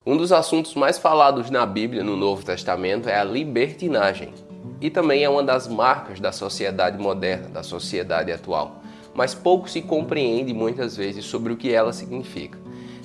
Um dos assuntos mais falados na Bíblia, no Novo Testamento, é a libertinagem. E também é uma das marcas da sociedade moderna, da sociedade atual. Mas pouco se compreende muitas vezes sobre o que ela significa.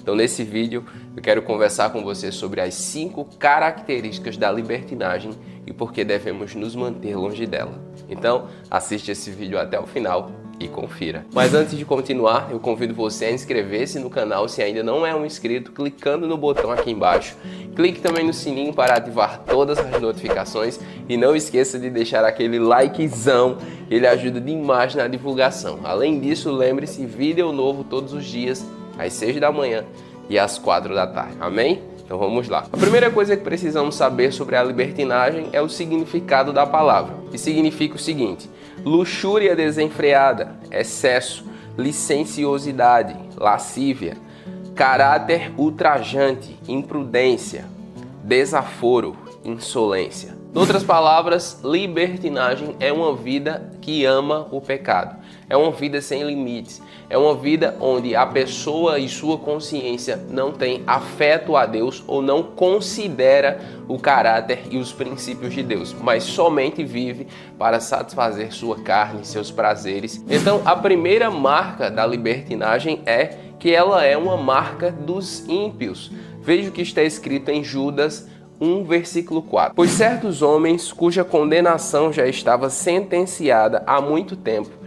Então, nesse vídeo, eu quero conversar com você sobre as 5 características da libertinagem e por que devemos nos manter longe dela. Então, assiste esse vídeo até o final e confira. Mas antes de continuar, eu convido você a inscrever-se no canal se ainda não é um inscrito, clicando no botão aqui embaixo. Clique também no sininho para ativar todas as notificações e não esqueça de deixar aquele likezão, ele ajuda demais na divulgação. Além disso, lembre-se, vídeo novo todos os dias, às 6 da manhã e às 4 da tarde. Amém? Então vamos lá. A primeira coisa que precisamos saber sobre a libertinagem é o significado da palavra. E significa o seguinte: luxúria desenfreada, excesso, licenciosidade, lascívia, caráter ultrajante, imprudência, desaforo, insolência. Em outras palavras, libertinagem é uma vida que ama o pecado. É uma vida sem limites. É uma vida onde a pessoa e sua consciência não tem afeto a Deus ou não considera o caráter e os princípios de Deus, mas somente vive para satisfazer sua carne e seus prazeres. Então, a primeira marca da libertinagem é que ela é uma marca dos ímpios. Veja o que está escrito em Judas 1, versículo 4. Pois certos homens, cuja condenação já estava sentenciada há muito tempo,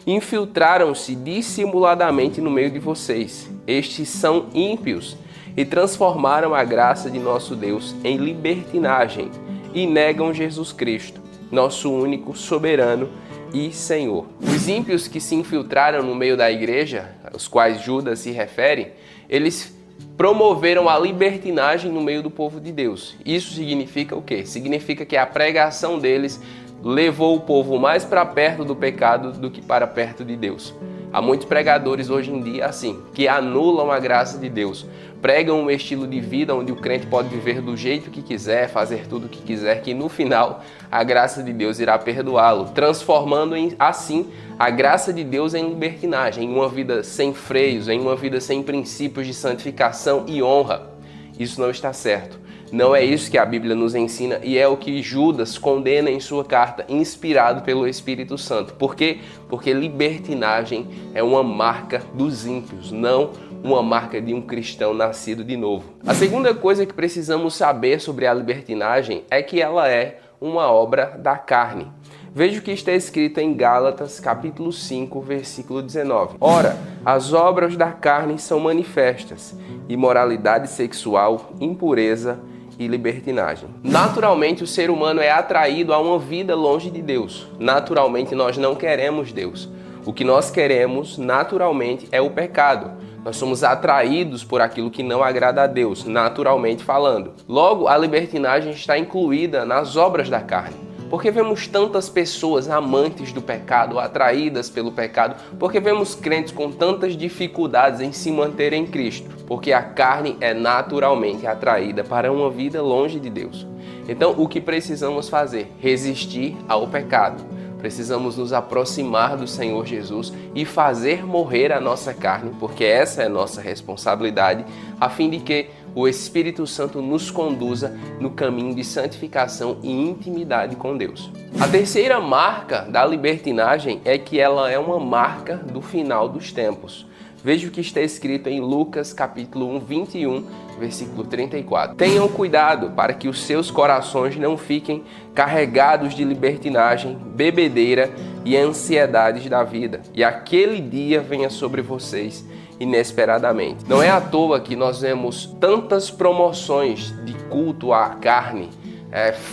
infiltraram-se dissimuladamente no meio de vocês. Estes são ímpios e transformaram a graça de nosso Deus em libertinagem e negam Jesus Cristo, nosso único soberano e Senhor. Os ímpios que se infiltraram no meio da igreja, aos quais Judas se refere, eles promoveram a libertinagem no meio do povo de Deus. Isso significa o quê? Significa que a pregação deles levou o povo mais para perto do pecado do que para perto de Deus. Há muitos pregadores hoje em dia assim, que anulam a graça de Deus. Pregam um estilo de vida onde o crente pode viver do jeito que quiser, fazer tudo o que quiser, que no final a graça de Deus irá perdoá-lo, transformando assim a graça de Deus em libertinagem, em uma vida sem freios, em uma vida sem princípios de santificação e honra. Isso não está certo. Não é isso que a Bíblia nos ensina e é o que Judas condena em sua carta, inspirado pelo Espírito Santo. Por quê? Porque libertinagem é uma marca dos ímpios, não uma marca de um cristão nascido de novo. A segunda coisa que precisamos saber sobre a libertinagem é que ela é uma obra da carne. Veja o que está escrito em Gálatas, capítulo 5, versículo 19. Ora, as obras da carne são manifestas: imoralidade sexual, impureza e libertinagem. Naturalmente, o ser humano é atraído a uma vida longe de Deus. Naturalmente, nós não queremos Deus. O que nós queremos, naturalmente, é o pecado. Nós somos atraídos por aquilo que não agrada a Deus, naturalmente falando. Logo, a libertinagem está incluída nas obras da carne. Por que vemos tantas pessoas amantes do pecado, atraídas pelo pecado? Por que vemos crentes com tantas dificuldades em se manter em Cristo? Porque a carne é naturalmente atraída para uma vida longe de Deus. Então, o que precisamos fazer? Resistir ao pecado. Precisamos nos aproximar do Senhor Jesus e fazer morrer a nossa carne, porque essa é a nossa responsabilidade, a fim de que o Espírito Santo nos conduza no caminho de santificação e intimidade com Deus. A terceira marca da libertinagem é que ela é uma marca do final dos tempos. Veja o que está escrito em Lucas capítulo 1, 21, versículo 34. Tenham cuidado para que os seus corações não fiquem carregados de libertinagem, bebedeira e ansiedades da vida, e aquele dia venha sobre vocês inesperadamente. Não é à toa que nós vemos tantas promoções de culto à carne,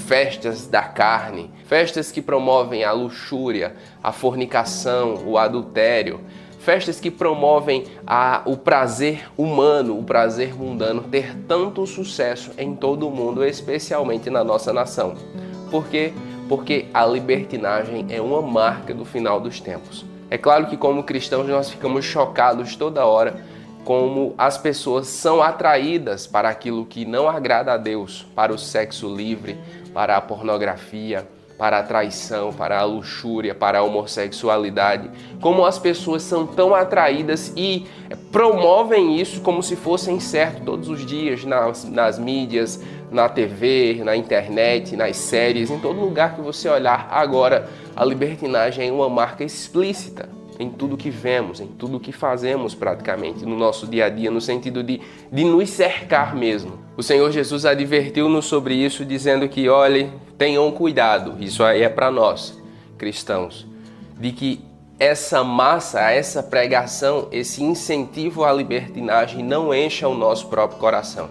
festas da carne, festas que promovem a luxúria, a fornicação, o adultério, festas que promovem o prazer humano, o prazer mundano, ter tanto sucesso em todo o mundo, especialmente na nossa nação. Por quê? Porque a libertinagem é uma marca do final dos tempos. É claro que como cristãos nós ficamos chocados toda hora como as pessoas são atraídas para aquilo que não agrada a Deus, para o sexo livre, para a pornografia, para a traição, para a luxúria, para a homossexualidade. Como as pessoas são tão atraídas e promovem isso como se fossem certo todos os dias nas mídias, na TV, na internet, nas séries, em todo lugar que você olhar. Agora, a libertinagem é uma marca explícita em tudo que vemos, em tudo que fazemos praticamente no nosso dia a dia, no sentido de nos cercar mesmo. O Senhor Jesus advertiu-nos sobre isso, dizendo que, olhe, tenham cuidado, isso aí é para nós, cristãos, de que essa massa, essa pregação, esse incentivo à libertinagem não encha o nosso próprio coração.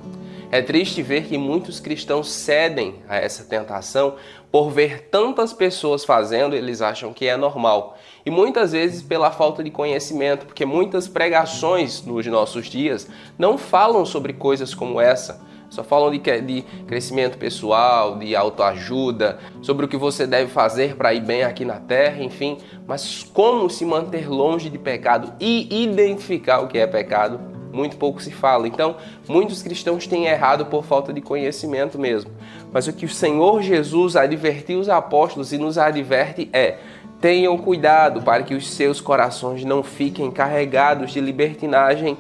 É triste ver que muitos cristãos cedem a essa tentação por ver tantas pessoas fazendo, eles acham que é normal. E muitas vezes pela falta de conhecimento, porque muitas pregações nos nossos dias não falam sobre coisas como essa. Só falam de crescimento pessoal, de autoajuda, sobre o que você deve fazer para ir bem aqui na terra, enfim. Mas como se manter longe de pecado e identificar o que é pecado, muito pouco se fala. Então, muitos cristãos têm errado por falta de conhecimento mesmo. Mas o que o Senhor Jesus advertiu os apóstolos e nos adverte é: tenham cuidado para que os seus corações não fiquem carregados de libertinagem,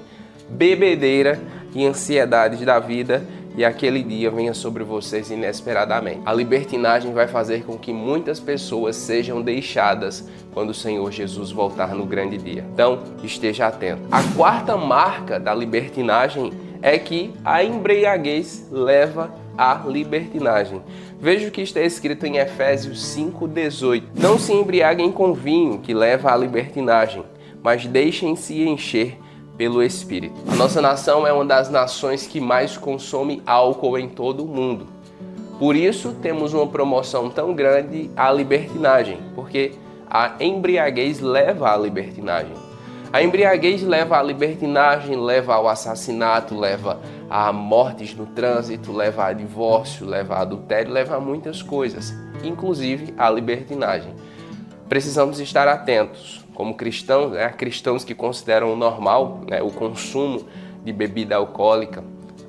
bebedeira e ansiedades da vida, e aquele dia venha sobre vocês inesperadamente. A libertinagem vai fazer com que muitas pessoas sejam deixadas quando o Senhor Jesus voltar no grande dia. Então, esteja atento. A quarta marca da libertinagem é que a embriaguez leva à libertinagem. Veja o que está escrito em Efésios 5:18. Não se embriaguem com vinho, que leva à libertinagem, mas deixem-se encher pelo Espírito. A nossa nação é uma das nações que mais consome álcool em todo o mundo. Por isso, temos uma promoção tão grande à libertinagem, porque a embriaguez leva à libertinagem. A embriaguez leva à libertinagem, leva ao assassinato, leva a mortes no trânsito, leva a divórcio, leva a adultério, leva a muitas coisas, inclusive à libertinagem. Precisamos estar atentos. Como cristãos, cristãos que consideram normal o consumo de bebida alcoólica,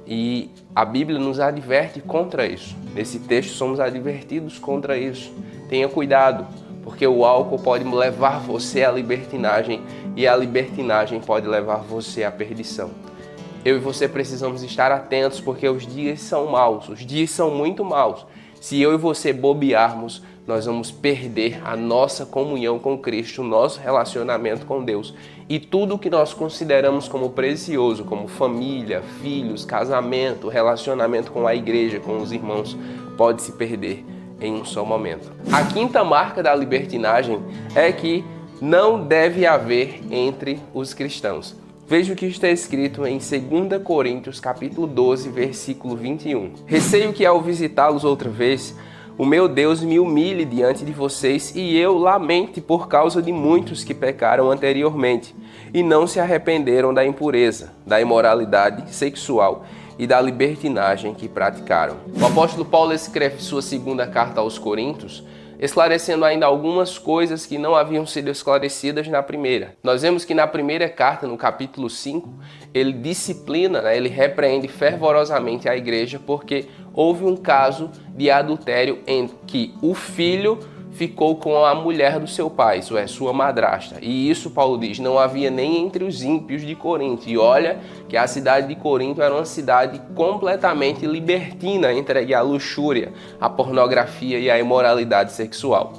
e a Bíblia nos adverte contra isso. Nesse texto somos advertidos contra isso. Tenha cuidado, porque o álcool pode levar você à libertinagem e a libertinagem pode levar você à perdição. Eu e você precisamos estar atentos, porque os dias são maus, os dias são muito maus. Se eu e você bobearmos, nós vamos perder a nossa comunhão com Cristo, o nosso relacionamento com Deus. E tudo que nós consideramos como precioso, como família, filhos, casamento, relacionamento com a igreja, com os irmãos, pode se perder em um só momento. A quinta marca da libertinagem é que não deve haver entre os cristãos. Veja o que está escrito em 2 Coríntios, capítulo 12, versículo 21. Receio que ao visitá-los outra vez, o meu Deus me humilhe diante de vocês e eu lamente por causa de muitos que pecaram anteriormente e não se arrependeram da impureza, da imoralidade sexual e da libertinagem que praticaram. O apóstolo Paulo escreve sua segunda carta aos Coríntios, esclarecendo ainda algumas coisas que não haviam sido esclarecidas na primeira. Nós vemos que na primeira carta, no capítulo 5, ele disciplina, ele repreende fervorosamente a igreja porque houve um caso de adultério em que o filho ficou com a mulher do seu pai, isso é, sua madrasta. E isso, Paulo diz, não havia nem entre os ímpios de Corinto. E olha que a cidade de Corinto era uma cidade completamente libertina, entregue à luxúria, à pornografia e à imoralidade sexual.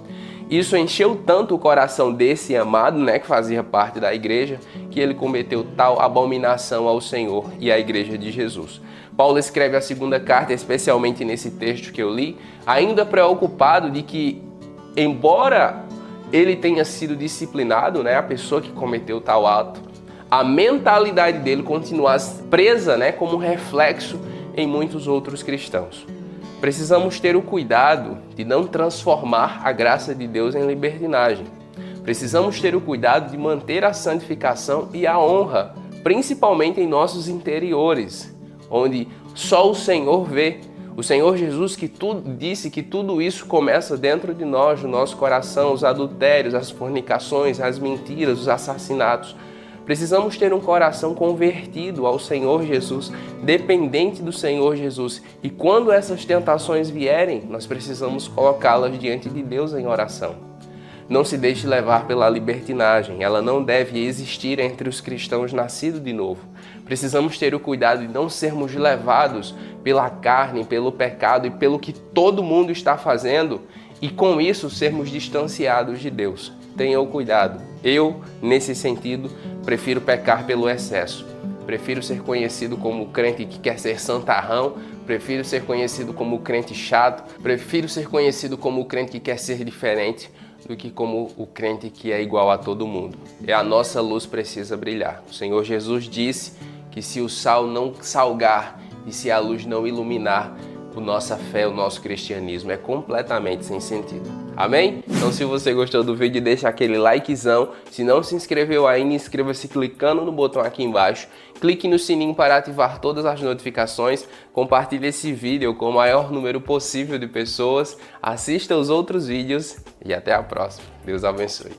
Isso encheu tanto o coração desse amado, que fazia parte da igreja, que ele cometeu tal abominação ao Senhor e à igreja de Jesus. Paulo escreve a segunda carta, especialmente nesse texto que eu li, ainda preocupado de que, embora ele tenha sido disciplinado, a pessoa que cometeu tal ato, a mentalidade dele continuasse presa, como reflexo em muitos outros cristãos. Precisamos ter o cuidado de não transformar a graça de Deus em libertinagem. Precisamos ter o cuidado de manter a santificação e a honra, principalmente em nossos interiores, onde só o Senhor vê. O Senhor Jesus disse que tudo isso começa dentro de nós, no nosso coração, os adultérios, as fornicações, as mentiras, os assassinatos. Precisamos ter um coração convertido ao Senhor Jesus, dependente do Senhor Jesus. E quando essas tentações vierem, nós precisamos colocá-las diante de Deus em oração. Não se deixe levar pela libertinagem, ela não deve existir entre os cristãos nascidos de novo. Precisamos ter o cuidado de não sermos levados pela carne, pelo pecado e pelo que todo mundo está fazendo e com isso sermos distanciados de Deus. Tenha o cuidado. Eu, nesse sentido, prefiro pecar pelo excesso. Prefiro ser conhecido como o crente que quer ser santarrão, prefiro ser conhecido como o crente chato, prefiro ser conhecido como o crente que quer ser diferente do que como o crente que é igual a todo mundo. E a nossa luz precisa brilhar. O Senhor Jesus disse que se o sal não salgar e se a luz não iluminar, a nossa fé, o nosso cristianismo é completamente sem sentido. Amém? Então se você gostou do vídeo, deixa aquele likezão. Se não se inscreveu ainda, inscreva-se clicando no botão aqui embaixo. Clique no sininho para ativar todas as notificações. Compartilhe esse vídeo com o maior número possível de pessoas. Assista os outros vídeos e até a próxima. Deus abençoe.